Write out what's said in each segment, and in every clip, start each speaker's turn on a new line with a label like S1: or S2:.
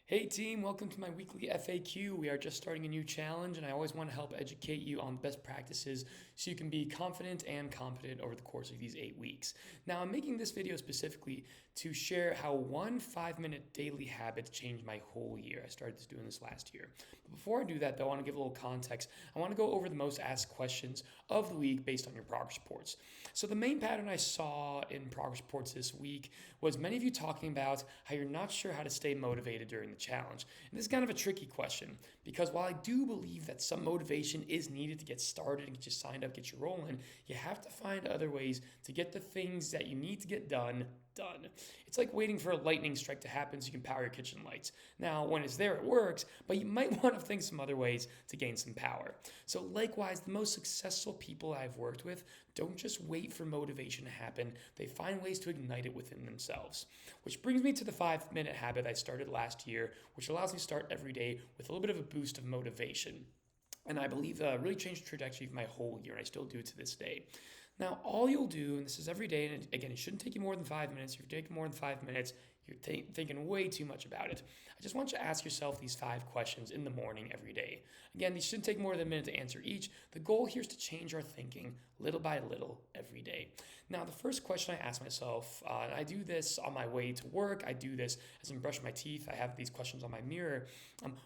S1: Hey team, welcome to my weekly FAQ. We are just starting a new challenge, and I always want to help educate you on best practices so you can be confident and competent over the course of these 8 weeks. Now, I'm making this video specifically to share how one 5-minute daily habit changed my whole year. I started doing this last year. But before I do that, though, I want to give a little context. I want to go over the most asked questions of the week based on your progress reports. So, the main pattern I saw in progress reports this week was many of you talking about how you're not sure how to stay motivated during the challenge. And this is kind of a tricky question because while I do believe that some motivation is needed to get started and get you signed up, get you rolling, you have to find other ways to get the things that you need to get done. It's like waiting for a lightning strike to happen so you can power your kitchen lights. Now, when it's there, it works, but you might want to think some other ways to gain some power. So, likewise, the most successful people I've worked with don't just wait for motivation to happen, they find ways to ignite it within themselves. Which brings me to the 5-minute habit I started last year, which allows me to start every day with a little bit of a boost of motivation. And I believe really changed the trajectory of my whole year, and I still do to this day. Now, all you'll do, and this is every day, and again, it shouldn't take you more than 5 minutes. If you're taking more than 5 minutes, you're thinking way too much about it. I just want you to ask yourself these 5 questions in the morning every day. Again, these shouldn't take more than a minute to answer each. The goal here is to change our thinking little by little every day. Now, the first question I ask myself, and I do this on my way to work, I do this as I'm brushing my teeth, I have these questions on my mirror.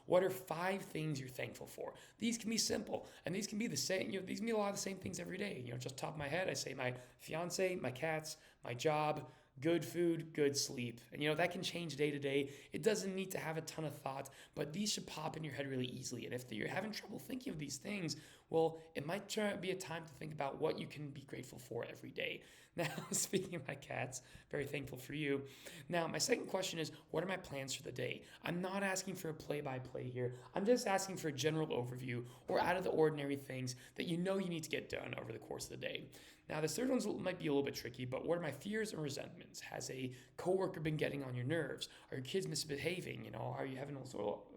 S1: What are 5 things you're thankful for? These can be simple, and these can be the same, these can be a lot of the same things every day. Just top of my head, I say my fiance, my cats, my job, good food, good sleep. And that can change day to day. It doesn't need to have a ton of thought, but these should pop in your head really easily. And if you're having trouble thinking of these things, well, it might be a time to think about what you can be grateful for every day. Now, speaking of my cats, very thankful for you. Now, my second question is, what are my plans for the day? I'm not asking for a play-by-play here. I'm just asking for a general overview or out of the ordinary things that you need to get done over the course of the day. Now, the third one might be a little bit tricky, but what are my fears and resentments? Has a coworker been getting on your nerves? Are your kids misbehaving? Are you having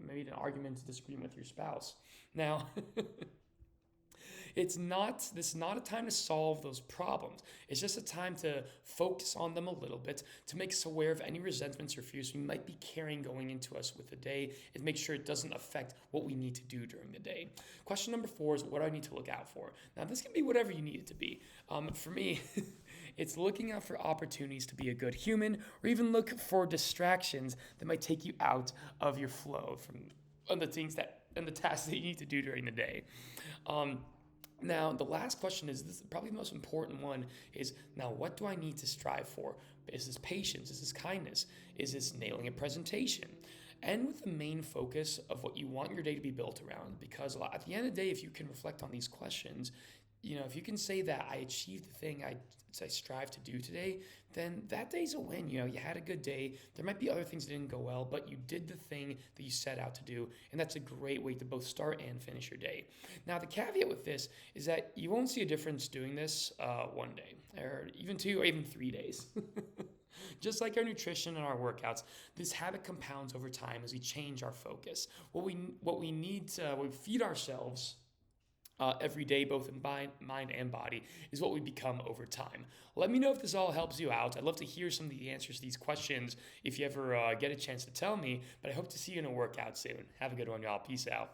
S1: maybe an argument, disagreement with your spouse? Now, this is not a time to solve those problems. It's just a time to focus on them a little bit, to make us aware of any resentments or fears we might be carrying going into us with the day, and make sure it doesn't affect what we need to do during the day. Question number 4 is, what do I need to look out for? Now, this can be whatever you need it to be. For me, it's looking out for opportunities to be a good human, or even look for distractions that might take you out of your flow from the things and the tasks that you need to do during the day. Now, the last question is this, probably the most important one is, now what do I need to strive for? Is this patience? Is this kindness? Is this nailing a presentation? And with the main focus of what you want your day to be built around, because at the end of the day, if you can reflect on these questions, if you can say that I achieved the thing I strive to do today, then that day's a win. You had a good day. There might be other things that didn't go well, but you did the thing that you set out to do, and that's a great way to both start and finish your day. Now, the caveat with this is that you won't see a difference doing this one day, or even 2, or even 3 days. Just like our nutrition and our workouts, this habit compounds over time as we change our focus. What we need to we feed ourselves every day, both in mind and body, is what we become over time. Let me know if this all helps you out. I'd love to hear some of the answers to these questions if you ever get a chance to tell me, but I hope to see you in a workout soon. Have a good one, y'all. Peace out.